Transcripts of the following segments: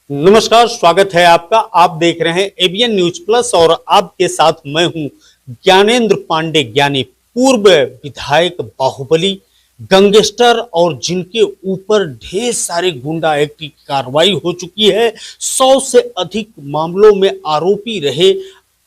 नमस्कार, स्वागत है आपका। आप देख रहे हैं एबीएन न्यूज प्लस और आपके साथ मैं हूं ज्ञानेंद्र पांडे ज्ञानी, पूर्व विधायक, बाहुबली, गैंगस्टर और जिनके ऊपर ढेर सारे गुंडा एक्ट की कार्रवाई हो चुकी है। 100 से अधिक मामलों में आरोपी रहे,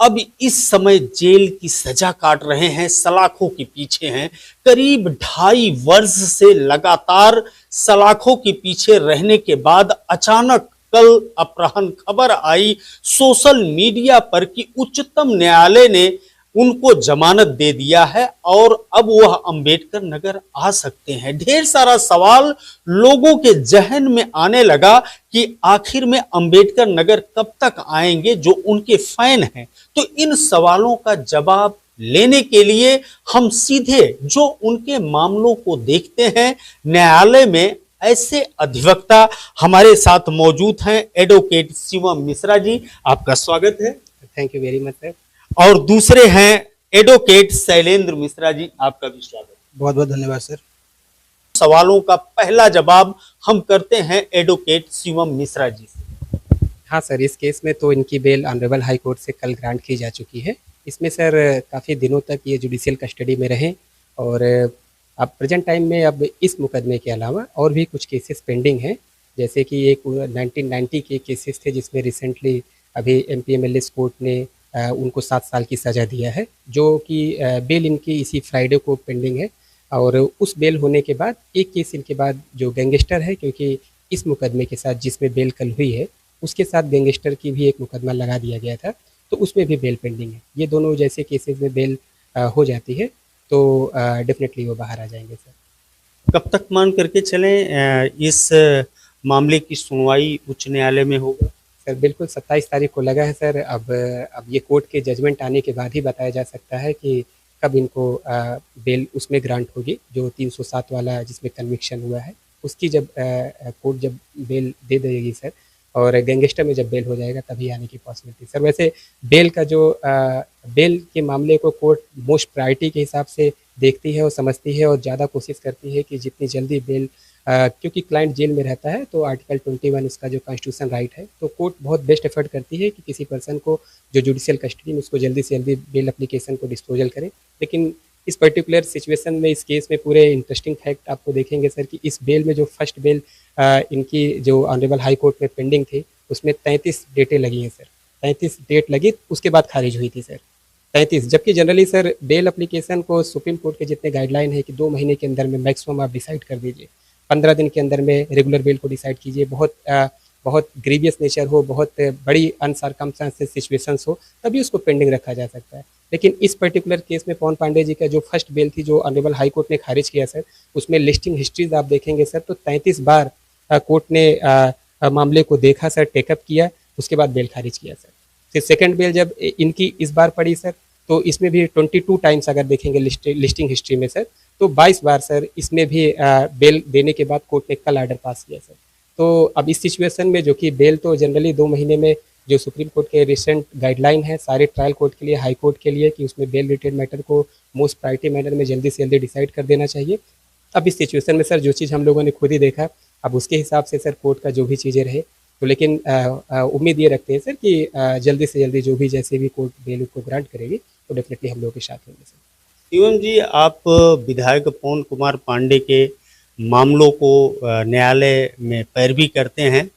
अब इस समय जेल की सजा काट रहे हैं, सलाखों के पीछे हैं। करीब 2.5 वर्ष से लगातार सलाखों के पीछे रहने के बाद अचानक कल अपराह्न खबर आई सोशल मीडिया पर कि उच्चतम न्यायालय ने उनको जमानत दे दिया है और अब वह अंबेडकर नगर आ सकते हैं। ढेर सारा सवाल लोगों के जहन में आने लगा कि आखिर में अंबेडकर नगर कब तक आएंगे जो उनके फैन हैं। तो इन सवालों का जवाब लेने के लिए हम सीधे जो उनके मामलों को देखते हैं न्यायालय में, ऐसे अधिवक्ता हमारे साथ मौजूद हैं। एडवोकेट शिवम मिश्रा जी, आपका स्वागत है। Thank you very much sir. और दूसरे हैं एडवोकेट शैलेंद्र मिश्रा जी, आपका भी स्वागत है। बहुत बहुत धन्यवाद सर। सवालों का पहला जवाब हम करते हैं एडवोकेट शिवम मिश्रा जी से। हाँ सर, इस केस में तो इनकी बेल ऑनरेबल हाई कोर्ट से कल ग्रांट की जा चुकी है। इसमें सर काफ़ी दिनों तक ये जुडिशियल कस्टडी में रहे और अब प्रेजेंट टाइम में अब इस मुकदमे के अलावा और भी कुछ केसेस पेंडिंग हैं। जैसे कि एक 1990 के केसेस थे जिसमें रिसेंटली अभी MPMLS कोर्ट ने उनको 7 साल की सज़ा दिया है, जो कि बेल इनकी इसी फ्राइडे को पेंडिंग है। और उस बेल होने के बाद एक केस इनके बाद जो गैंगस्टर है, क्योंकि इस मुकदमे के साथ जिसमें बेल कल हुई है उसके साथ गैंगस्टर की भी एक मुकदमा लगा दिया गया था, तो उसमें भी बेल पेंडिंग है। ये दोनों जैसे केसेस में बेल हो जाती है तो डेफिनेटली वो बाहर आ जाएंगे सर। कब तक मान करके चलें इस मामले की सुनवाई उच्च न्यायालय में होगा? सर बिल्कुल 27 तारीख को लगा है सर। अब ये कोर्ट के जजमेंट आने के बाद ही बताया जा सकता है कि कब इनको बेल उसमें ग्रांट होगी, जो 307 वाला जिसमें कन्विक्शन हुआ है उसकी जब कोर्ट जब बेल दे देगी सर, और गैंगस्टर में जब बेल हो जाएगा तभी आने की पॉसिबिलिटी सर। वैसे बेल का जो बेल के मामले को कोर्ट मोस्ट प्रायोरिटी के हिसाब से देखती है और समझती है और ज़्यादा कोशिश करती है कि जितनी जल्दी बेल क्योंकि क्लाइंट जेल में रहता है तो आर्टिकल 21 उसका जो कॉन्स्टिट्यूशन राइट है, तो कोर्ट बहुत बेस्ट एफर्ट करती है कि किसी पर्सन को जो जुडिशियल कस्टडी में उसको जल्दी से जल्दी बेल एप्लीकेशन को डिस्पोजल करें। लेकिन इस पर्टिकुलर सिचुएशन में इस केस में पूरे इंटरेस्टिंग फैक्ट आपको देखेंगे सर कि इस बेल में जो फर्स्ट बेल इनकी जो ऑनरेबल हाई कोर्ट में पेंडिंग थी उसमें 33 डेटें लगी हैं सर। 33 डेट लगी, उसके बाद खारिज हुई थी सर 33। जबकि जनरली सर बेल एप्लीकेशन को सुप्रीम कोर्ट के जितने गाइडलाइन है कि 2 महीने के अंदर में मैक्सिमम आप डिसाइड कर दीजिए, 15 दिन के अंदर में रेगुलर बेल को डिसाइड कीजिए। बहुत ग्रीवियस नेचर हो, बहुत बड़ी अनसरकमस्टेंसेस सिचुएशंस हो, तभी उसको पेंडिंग रखा जा सकता है। लेकिन इस पर्टिकुलर केस में पवन पांडे जी का जो फर्स्ट बेल थी जो ऑनरेबल हाई कोर्ट ने खारिज किया सर, उसमें लिस्टिंग हिस्ट्रीज आप देखेंगे सर तो 33 बार कोर्ट ने मामले को देखा सर, टेकअप किया, उसके बाद बेल खारिज किया सर। फिर सेकंड बेल जब इनकी इस बार पड़ी सर तो इसमें भी 22 टाइम्स अगर देखेंगे लिस्टिंग हिस्ट्री में सर, तो 22 बार सर इसमें भी बेल देने के बाद कोर्ट ने कल ऑर्डर पास किया सर। तो अब इस सिचुएशन में जो कि बेल तो जनरली 2 महीने में जो सुप्रीम कोर्ट के रिसेंट गाइडलाइन है सारे ट्रायल कोर्ट के लिए, हाई कोर्ट के लिए, कि उसमें बेल रिलेटेड मैटर को मोस्ट प्रायोरिटी मैटर में जल्दी से जल्दी डिसाइड कर देना चाहिए। अब इस सिचुएशन में सर जो चीज़ हम लोगों ने खुद ही देखा, अब उसके हिसाब से सर कोर्ट का जो भी चीज़ें रहे तो, लेकिन उम्मीद ये रखते हैं सर कि जल्दी से जल्दी जो भी जैसे भी कोर्ट बेल को ग्रांट करेगी तो डेफिनेटली हम लोगों के साथ होंगे सर। शिवम जी, आप विधायक पवन कुमार पांडे के मामलों को न्यायालय में पैरवी करते हैं।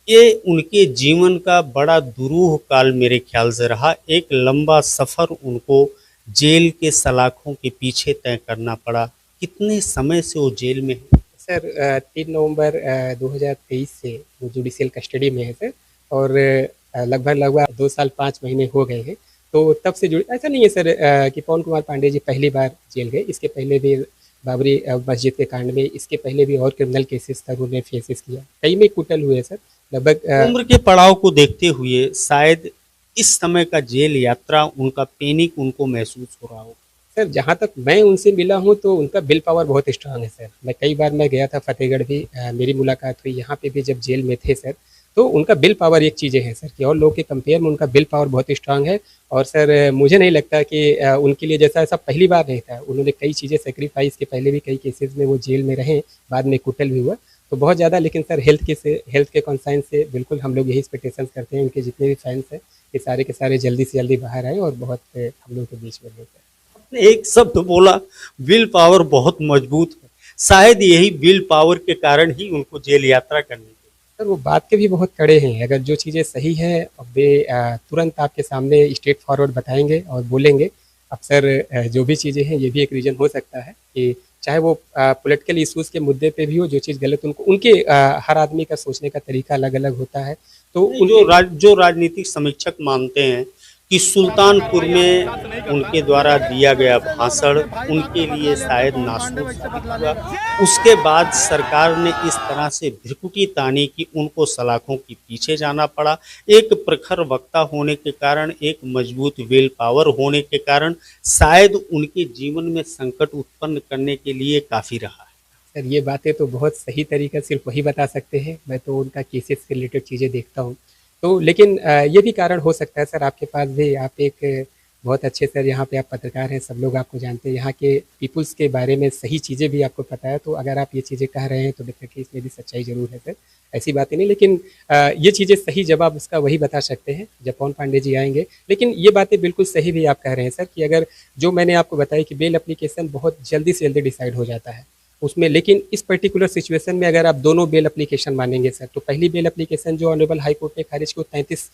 ये उनके जीवन का बड़ा दुरूह काल मेरे ख्याल से रहा। एक लंबा सफ़र उनको जेल के सलाखों के पीछे तय करना पड़ा। कितने समय से वो जेल में है? सर 3 नवंबर 2023 से वो जुडिशियल कस्टडी में है सर, और लगभग 2 साल 5 महीने हो गए हैं। तो तब से जुड़े, ऐसा नहीं है सर कि पवन कुमार पांडे जी पहली बार जेल गए। इसके पहले भी बाबरी मस्जिद के कांड में, इसके पहले भी और क्रिमिनल केसेस था उन्होंने फेसेस किया, कई में कुटल हुए सर। लगभग उम्र के पड़ाव को देखते हुए शायद इस समय का जेल यात्रा, उनका पैनिक उनको महसूस हो रहा हो। सर जहाँ तक मैं उनसे मिला हूँ तो उनका विल पावर बहुत स्ट्रांग है सर। मैं कई बार मैं गया था फतेहगढ़ भी, मेरी मुलाकात हुई यहाँ पे भी जब जेल में थे सर, तो उनका विल पावर एक चीज़ें हैं सर कि और लोगों के कंपेयर में उनका विल पावर बहुत स्ट्रांग है। और सर मुझे नहीं लगता कि उनके लिए जैसा ऐसा पहली बार नहीं था, उन्होंने कई चीज़ें सेक्रीफाइस के पहले भी कई केसेस में वो जेल में रहे, बाद में कुटल भी हुआ। तो बहुत ज़्यादा, लेकिन सर हेल्थ के कॉन्साइन से बिल्कुल हम लोग यही एक्सपेक्टेशंस करते हैं, उनके जितने भी फैंस हैं ये सारे के सारे जल्दी से जल्दी बाहर आए और बहुत हम लोग के बीच में रहें सर। आपने एक शब्द बोला, विल पावर बहुत मजबूत है। शायद यही विल पावर के कारण ही उनको जेल यात्रा करनी पड़ी। सर वो बात के भी बहुत कड़े हैं, अगर जो चीज़ें सही हैं अब वे तुरंत आपके सामने स्ट्रेट फॉरवर्ड बताएंगे और बोलेंगे। अब सर जो भी चीज़ें हैं ये भी एक रीज़न हो सकता है कि चाहे वो पॉलिटिकल इश्यूज़ के मुद्दे पे भी हो, जो चीज़ गलत उनको उनके हर आदमी का सोचने का तरीका अलग-अलग होता है। तो नहीं, जो राजनीतिक समीक्षक मानते हैं कि सुल्तानपुर में उनके द्वारा दिया गया भाषण उनके लिए शायद नासूर साबित हुआ। उसके बाद सरकार ने इस तरह से भ्रिकुटी तानी कि उनको सलाखों के पीछे जाना पड़ा। एक प्रखर वक्ता होने के कारण, एक मजबूत विल पावर होने के कारण शायद उनके जीवन में संकट उत्पन्न करने के लिए काफ़ी रहा है। सर ये बातें तो बहुत सही तरीका सिर्फ वही बता सकते हैं, मैं तो उनका केसेस से रिलेटेड चीज़ें देखता हूँ। तो लेकिन ये भी कारण हो सकता है सर, आपके पास भी आप एक बहुत अच्छे सर यहाँ पे आप पत्रकार हैं, सब लोग आपको जानते हैं, यहाँ के पीपुल्स के बारे में सही चीज़ें भी आपको पता है, तो अगर आप ये चीज़ें कह रहे हैं तो डेफिनेटली इसमें भी सच्चाई ज़रूर है सर, ऐसी बातें नहीं। लेकिन ये चीज़ें सही जवाब उसका वही बता सकते हैं जब पवन पांडे जी आएंगे। लेकिन ये बातें बिल्कुल सही भी आप कह रहे हैं सर कि अगर जो मैंने आपको बताया कि बेल एप्लीकेशन बहुत जल्दी से जल्दी डिसाइड हो जाता है उसमें, लेकिन इस पर्टिकुलर सिचुएशन में अगर आप दोनों बेल एप्लीकेशन मानेंगे सर, तो पहली बेल एप्लीकेशन जो ऑनरेबल हाई कोर्ट ने खारिज की वो 33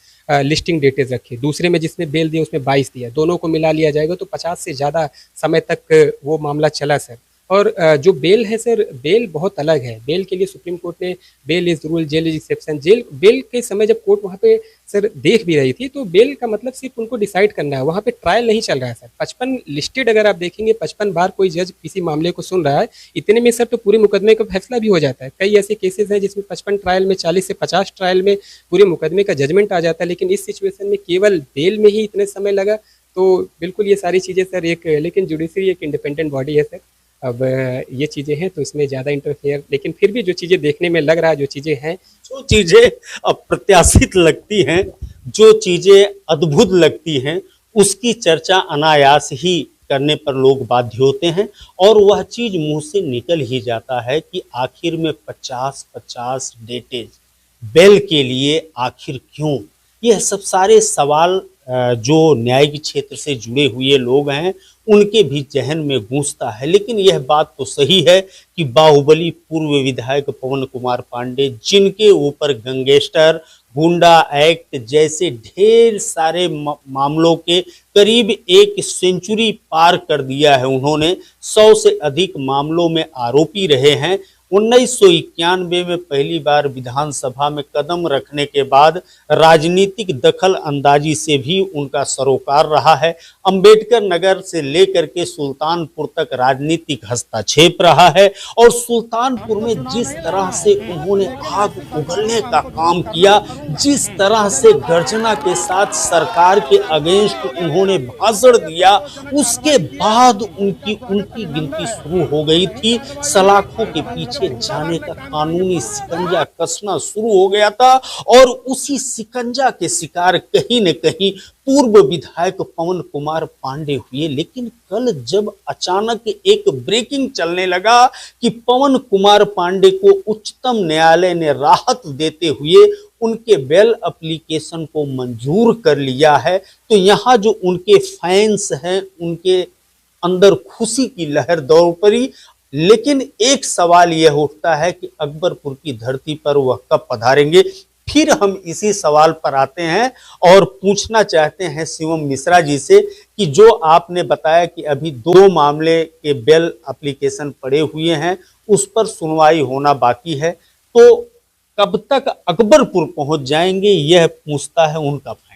लिस्टिंग डेटेज रखी, दूसरे में जिसमें बेल दिया उसमें 22 दिया, दोनों को मिला लिया जाएगा तो 50 से ज़्यादा समय तक वो मामला चला सर। और जो बेल है सर, बेल बहुत अलग है, बेल के लिए सुप्रीम कोर्ट ने bail is rule jail is exception, jail bail के समय जब कोर्ट वहाँ पे सर देख भी रही थी तो बेल का मतलब सिर्फ उनको डिसाइड करना है, वहाँ पे ट्रायल नहीं चल रहा है सर। 55 लिस्टेड अगर आप देखेंगे 55 बार कोई जज किसी मामले को सुन रहा है, इतने में सर तो पूरे मुकदमे का फैसला भी हो जाता है। कई ऐसे केसेस हैं जिसमें 55 ट्रायल में 40 से 50 ट्रायल में पूरे मुकदमे का जजमेंट आ जाता है, लेकिन इस सिचुएशन में केवल बेल में ही इतने समय लगा। तो बिल्कुल ये सारी चीज़ें सर एक, लेकिन जुडिशरी एक इंडिपेंडेंट बॉडी है सर, अब ये चीज़ें हैं तो इसमें ज़्यादा इंटरफेयर, लेकिन फिर भी जो चीज़ें देखने में लग रहा है, जो चीज़ें हैं, जो चीजें अप्रत्याशित लगती हैं, जो चीजें अद्भुत लगती हैं, उसकी चर्चा अनायास ही करने पर लोग बाध्य होते हैं और वह चीज मुंह से निकल ही जाता है कि आखिर में 50-50 डेटेज बेल के लिए आखिर क्यों। यह सब सारे सवाल जो न्यायिक क्षेत्र से जुड़े हुए लोग हैं उनके भी जहन में गूंजता है। लेकिन यह बात तो सही है कि बाहुबली पूर्व विधायक पवन कुमार पांडे, जिनके ऊपर गैंगस्टर गुंडा एक्ट जैसे ढेर सारे मामलों के करीब एक सेंचुरी पार कर दिया है, उन्होंने 100 से अधिक मामलों में आरोपी रहे हैं। 1991 में पहली बार विधानसभा में कदम रखने के बाद राजनीतिक दखल अंदाजी से भी उनका सरोकार रहा है। अंबेडकर नगर से लेकर के सुल्तानपुर तक राजनीतिक हस्तक्षेप रहा है और सुल्तानपुर में जिस तरह से उन्होंने आग उगलने का काम किया, जिस तरह से गर्जना के साथ सरकार के अगेंस्ट उन्होंने भाषण दिया, उसके बाद उनकी गिनती शुरू हो गई थी। सलाखों के पीछे जाने का कानूनी शिकंजा कसना शुरू हो गया था और उसी शिकंजा के शिकार कहीं न कहीं पूर्व विधायक पवन कुमार पांडे हुए। लेकिन कल जब अचानक एक ब्रेकिंग चलने लगा कि पवन कुमार पांडे को उच्चतम न्यायालय ने राहत देते हुए उनके बेल एप्लीकेशन को मंजूर कर लिया है, तो यहाँ जो उनके फैंस हैं उनके अंदर खुशी की लहर दौड़ पड़ी। लेकिन एक सवाल यह उठता है कि अकबरपुर की धरती पर वह कब पधारेंगे। फिर हम इसी सवाल पर आते हैं और पूछना चाहते हैं शिवम मिश्रा जी से कि जो आपने बताया कि अभी 2 मामले के बेल एप्लीकेशन पड़े हुए हैं, उस पर सुनवाई होना बाकी है, तो कब तक अकबरपुर पहुंच जाएंगे, यह पूछता है उनका फैन।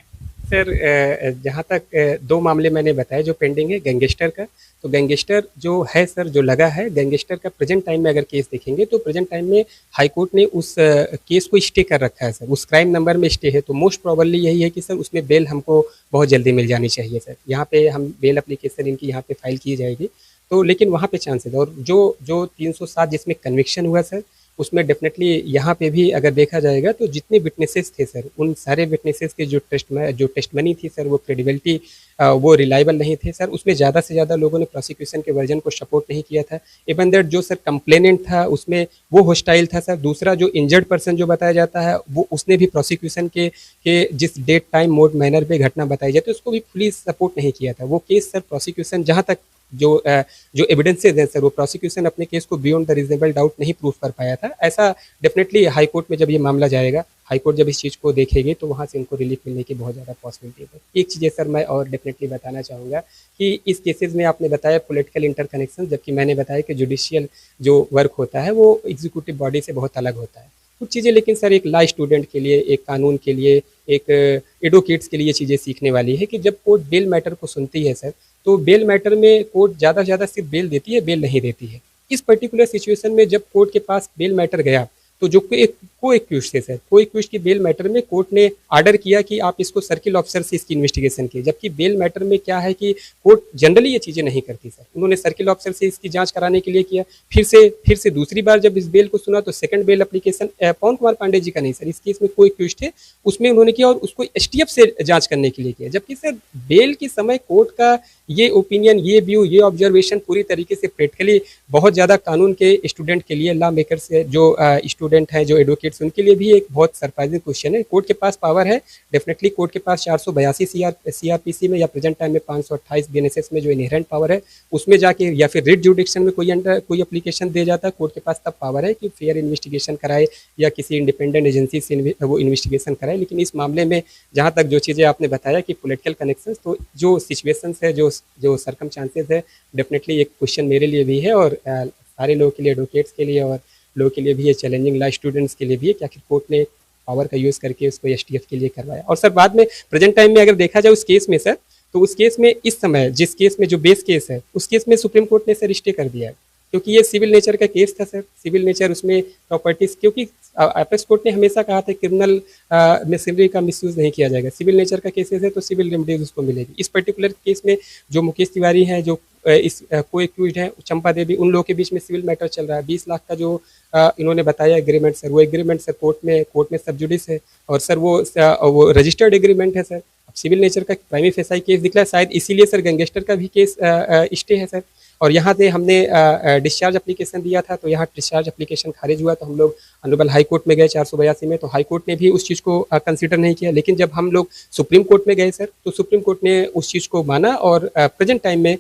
सर जहाँ तक 2 मामले मैंने बताए जो पेंडिंग है गैंगस्टर का, तो गैंगस्टर जो है सर, जो लगा है गैंगस्टर का, प्रेजेंट टाइम में अगर केस देखेंगे तो प्रेजेंट टाइम में हाई कोर्ट ने उस केस को स्टे कर रखा है सर, उस क्राइम नंबर में स्टे है, तो मोस्ट प्रोबेबली यही है कि सर उसमें बेल हमको बहुत जल्दी मिल जानी चाहिए सर। यहाँ पे हम बेल एप्लीकेशन इनकी यहाँ पे फाइल की जाएगी, तो लेकिन वहाँ पे चांसेस, और जो 307 जिसमें कन्विक्शन हुआ सर, उसमें डेफिनेटली यहाँ पे भी अगर देखा जाएगा तो जितने विटनेसेस थे सर, उन सारे विटनेसेस के जो टेस्टमनी थी सर, वो क्रेडिबिलिटी वो रिलायबल नहीं थे सर। उसमें ज़्यादा से ज़्यादा लोगों ने प्रोसिक्यूशन के वर्जन को सपोर्ट नहीं किया था। इवन दैट जो सर कंप्लेनेंट था उसमें वो होस्टाइल था सर। दूसरा जो इंजर्ड पर्सन जो बताया जाता है वो उसने भी प्रोसिक्यूशन के जिस डेट टाइम मोड मैनर पे घटना बताई जाती है उसको भी फुली सपोर्ट नहीं किया था। वो केस सर प्रोसिक्यूशन जहाँ तक जो एविडेंसेज हैं सर, वो प्रोसिक्यूशन अपने केस को बियॉन्ड द रीजनेबल डाउट नहीं प्रूव कर पाया था। ऐसा डेफिनेटली हाई कोर्ट में जब ये मामला जाएगा, हाई कोर्ट जब इस चीज़ को देखेगी तो वहाँ से इनको रिलीफ मिलने की बहुत ज़्यादा पॉसिबिलिटी है। एक चीज़ है सर मैं और डेफिनेटली बताना चाहूँगा कि इस केसेस में आपने बताया पॉलिटिकल इंटरकनेक्शन, जबकि मैंने बताया कि जुडिशियल जो वर्क होता है वो एग्जीक्यूटिव बॉडी से बहुत अलग होता है। कुछ चीज़ें लेकिन सर एक लॉ स्टूडेंट के लिए, एक कानून के लिए, एक एडवोकेट्स के लिए चीज़ें सीखने वाली है कि जब कोर्ट बेल मैटर को सुनती है सर, तो बेल मैटर में कोर्ट ज़्यादा से ज़्यादा सिर्फ बेल देती है, बेल नहीं देती है। इस पर्टिकुलर सिचुएशन में जब कोर्ट के पास बेल मैटर गया, तो जो को एक्यूज थे सर, को एक्यूज की बेल मैटर में कोर्ट ने ऑर्डर किया कि आप इसको सर्किल ऑफिसर से इसकी इन्वेस्टिगेशन कीजिए। जबकि बेल मैटर में क्या है कि कोर्ट जनरली ये चीज़ें नहीं करती सर। उन्होंने सर्किल ऑफिसर से इसकी जांच कराने के लिए किया। फिर से दूसरी बार जब इस बेल को सुना तो सेकंड बेल एप्लीकेशन पवन कुमार पांडे जी का नहीं सर, इस केस में को एक्यूज थे, उसमें उन्होंने किया और उसको एसटीएफ से जांच करने के लिए किया। जबकि सर बेल के समय कोर्ट का ये ओपिनियन, ये व्यू, ये ऑब्जर्वेशन पूरी तरीके से प्रैक्टिकली बहुत ज़्यादा कानून के स्टूडेंट के लिए, लॉ मेकर्स जो स्टूडेंट हैं, जो एडवोकेट्स, उनके लिए भी एक बहुत सरप्राइजिंग क्वेश्चन है। कोर्ट के पास पावर है, डेफिनेटली कोर्ट के पास 482 सीआरपीसी में या प्रेजेंट टाइम में 528 बीएनएसएस में जो इनहेरेंट पावर है उसमें जाके या फिर रिट जुडिक्शन में कोई एप्लीकेशन दे जाता है, कोर्ट के पास तब पावर है कि फेयर इन्वेस्टिगेशन कराए या किसी इंडिपेंडेंट एजेंसी से वो इन्वेस्टिगेशन कराए। लेकिन इस मामले में जहाँ तक जो चीज़ें आपने बताया कि पॉलिटिकल कनेक्शंस, तो जो सिचुएशंस है, जो सर्कमस्टांसेस है, डेफिनेटली एक क्वेश्चन मेरे लिए भी है और सारे लोगों के लिए, एडवोकेट्स के लिए और लोगों के लिए भी ये चैलेंजिंग, लॉ स्टूडेंट्स के लिए भी है कि आखिर कोर्ट ने पावर का यूज़ करके उसको एसटीएफ के लिए करवाया। और सर बाद में प्रेजेंट टाइम में अगर देखा जाए उस केस में सर, तो उस केस में इस समय जिस केस में जो बेस केस है उस केस में सुप्रीम कोर्ट ने सर स्टे कर दिया है, क्योंकि ये सिविल नेचर का केस था सर। सिविल नेचर, उसमें प्रॉपर्टीज, क्योंकि अपेक्स कोर्ट ने हमेशा कहा था क्रिमिनल मशीनरी का मिसयूज नहीं किया जाएगा। सिविल नेचर का केसेस है तो सिविल रेमेडीज उसको मिलेगी। इस पर्टिकुलर केस में जो मुकेश तिवारी हैं, जो इस को एक्यूज्ड है चंपा देवी, उन लोगों के बीच में सिविल मैटर चल रहा है। 20 लाख का जो इन्होंने बताया एग्रीमेंट सर, वो एग्रीमेंट सर कोर्ट में सब जुडिस है और सर वो रजिस्टर्ड एग्रीमेंट है सर। अब सिविल नेचर का प्राइमी फेसाई केस दिख रहा है, शायद इसीलिए सर गैंगस्टर का भी केस स्टे है सर। और यहाँ से हमने डिस्चार्ज एप्लीकेशन दिया था, तो यहाँ डिस्चार्ज एप्लीकेशन खारिज हुआ, तो हम लोग ऑनरेबल हाई कोर्ट में गए 482 में, तो हाई कोर्ट ने भी उस चीज़ को कंसीडर नहीं किया। लेकिन जब हम लोग सुप्रीम कोर्ट में गए सर, तो सुप्रीम कोर्ट ने उस चीज़ को माना और प्रेजेंट टाइम में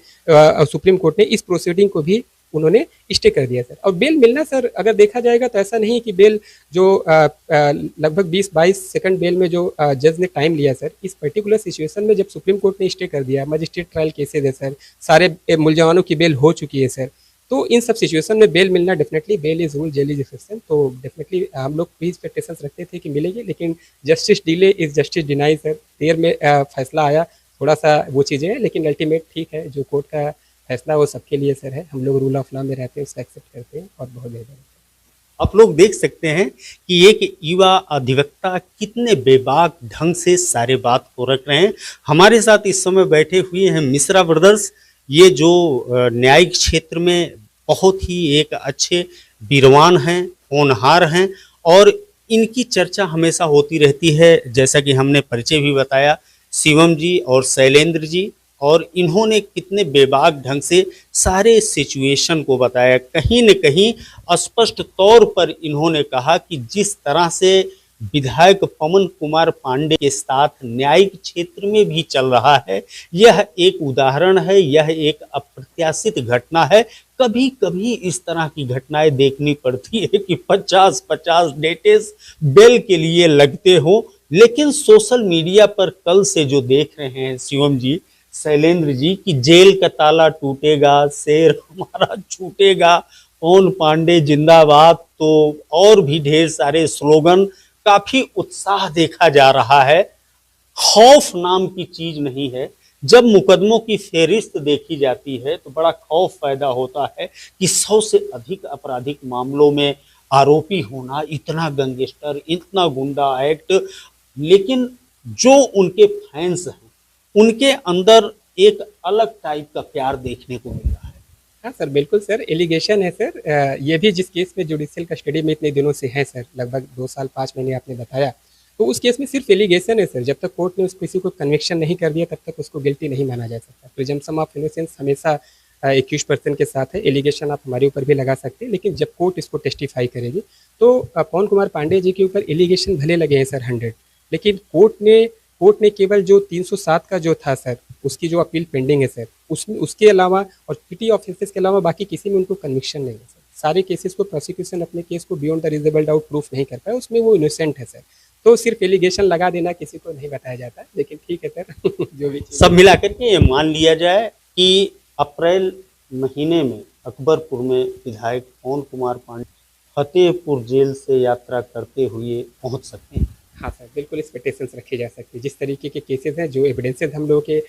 सुप्रीम कोर्ट ने इस प्रोसीडिंग को भी उन्होंने स्टे कर दिया सर। और बेल मिलना सर अगर देखा जाएगा तो ऐसा नहीं कि बेल जो लगभग 20-22 सेकंड बेल में जो जज ने टाइम लिया सर, इस पर्टिकुलर सिचुएशन में जब सुप्रीम कोर्ट ने स्टे कर दिया, मजिस्ट्रेट ट्रायल केसेज है सर, सारे मुलजमानों की बेल हो चुकी है सर, तो इन सब सिचुएशन में बेल मिलना, definitely bail is rule, jail is exception, तो डेफिनेटली हम लोग भी एक्सपेक्टेशंस रखते थे कि मिलेगी। लेकिन justice delay is justice deny sir. देर में फैसला आया, थोड़ा सा वो चीज़ें हैं, लेकिन अल्टीमेट ठीक है, जो कोर्ट का फैसला वो सबके लिए सर है। हम लोग रूल ऑफ लॉ में रहते हैं, उसको एक्सेप्ट करते हैं और बहुत बेहतर है। आप लोग देख सकते हैं कि एक युवा अधिवक्ता कितने बेबाक ढंग से सारे बात को रख रहे हैं। हमारे साथ इस समय बैठे हुए हैं मिश्रा ब्रदर्स, ये जो न्यायिक क्षेत्र में बहुत ही एक अच्छे विद्वान हैं, होनहार हैं और इनकी चर्चा हमेशा होती रहती है। जैसा कि हमने परिचय भी बताया, शिवम जी और शैलेंद्र जी, और इन्होंने कितने बेबाक ढंग से सारे सिचुएशन को बताया। कहीं न कहीं स्पष्ट तौर पर इन्होंने कहा कि जिस तरह से विधायक पवन कुमार पांडे के साथ न्यायिक क्षेत्र में भी चल रहा है, यह एक उदाहरण है, यह एक अप्रत्याशित घटना है। कभी कभी इस तरह की घटनाएं देखनी पड़ती है कि 50-50 डेटेस बेल के लिए लगते हो। लेकिन सोशल मीडिया पर कल से जो देख रहे हैं शिवम जी, शैलेंद्र जी, कि जेल का ताला टूटेगा, शेर हमारा छूटेगा, पवन पांडे जिंदाबाद, तो और भी ढेर सारे स्लोगन, काफी उत्साह देखा जा रहा है। खौफ नाम की चीज नहीं है। जब मुकदमों की फेहरिस्त देखी जाती है तो बड़ा खौफ पैदा होता है कि 100 से अधिक आपराधिक मामलों में आरोपी होना, इतना गैंगस्टर, इतना गुंडा एक्ट। लेकिन जो उनके फैंस हैं, उनके अंदर एक अलग टाइप का प्यार देखने को मिल रहा है। हाँ सर, बिल्कुल सर, एलिगेशन है सर। ये भी जिस केस में जुडिशियल कस्टडी में इतने दिनों से है सर, लगभग 2 साल 5 महीने आपने बताया, तो उस केस में सिर्फ एलिगेशन है सर। जब तक कोर्ट ने उस किसी को कन्विक्शन नहीं कर दिया तब तक उसको गिल्टी नहीं माना जा सकता। प्रिजम्पशन ऑफ इनोसेंस हमेशा एक्यूज्ड पर्सन के साथ है। एलिगेशन आप हमारे ऊपर भी लगा सकते हैं, लेकिन जब कोर्ट इसको टेस्टिफाई करेगी तो पवन कुमार पांडे जी के ऊपर एलिगेशन भले लगे हैं सर 100, लेकिन कोर्ट ने केवल जो 307 का जो था सर, उसकी जो अपील पेंडिंग है सर, उसमें उसके अलावा और पिटी ऑफेंसेस के अलावा बाकी किसी में उनको कन्विक्शन नहीं है सर। सारे केसेस को प्रोसिक्यूशन अपने केस को beyond the reasonable doubt proof नहीं कर पाया, उसमें वो इनोसेंट है सर। तो सिर्फ एलिगेशन लगा देना किसी को नहीं बताया जाता है, लेकिन ठीक है सर जो भी सब मिलाकर के ये मान लिया जाए कि अप्रैल महीने में अकबरपुर में विधायक पवन कुमार पांडे फतेहपुर जेल से यात्रा करते हुए पहुंच सकते हैं। हाँ सर, बिल्कुल इस पे टेंशन्स रखे जा सकते हैं। जिस तरीके के केसेस हैं, जो एविडेंसेस हम लोगों के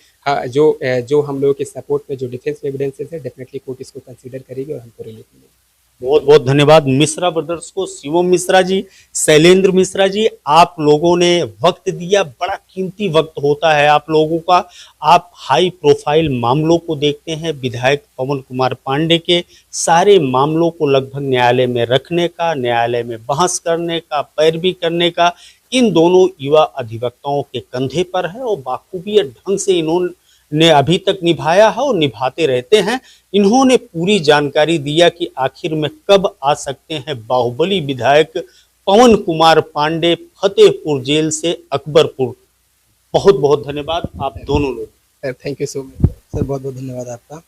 जो हम लोगों के सपोर्ट में जो डिफेंस में एविडेंसेस है, डेफिनेटली कोर्ट इसको कंसीडर करेगी और हमको रिलीफ मिलेगी। बहुत बहुत धन्यवाद मिश्रा ब्रदर्स को, शिवम मिश्रा जी, शैलेंद्र मिश्रा जी, आप लोगों ने वक्त दिया, बड़ा कीमती वक्त होता है आप लोगों का। आप हाई प्रोफाइल मामलों को देखते हैं, विधायक पवन कुमार पांडे के सारे मामलों को लगभग न्यायालय में रखने का, न्यायालय में बहस करने का, पैरवी करने का इन दोनों युवा अधिवक्ताओं के कंधे पर है और बाखूबी ढंग से इन्होंने अभी तक निभाया है और निभाते रहते हैं। इन्होंने पूरी जानकारी दिया कि आखिर में कब आ सकते हैं बाहुबली विधायक पवन कुमार पांडे फतेहपुर जेल से अकबरपुर। बहुत बहुत धन्यवाद आप दोनों लोग। Sir thank you so much. Sir बहुत बहुत धन्यवाद आपका।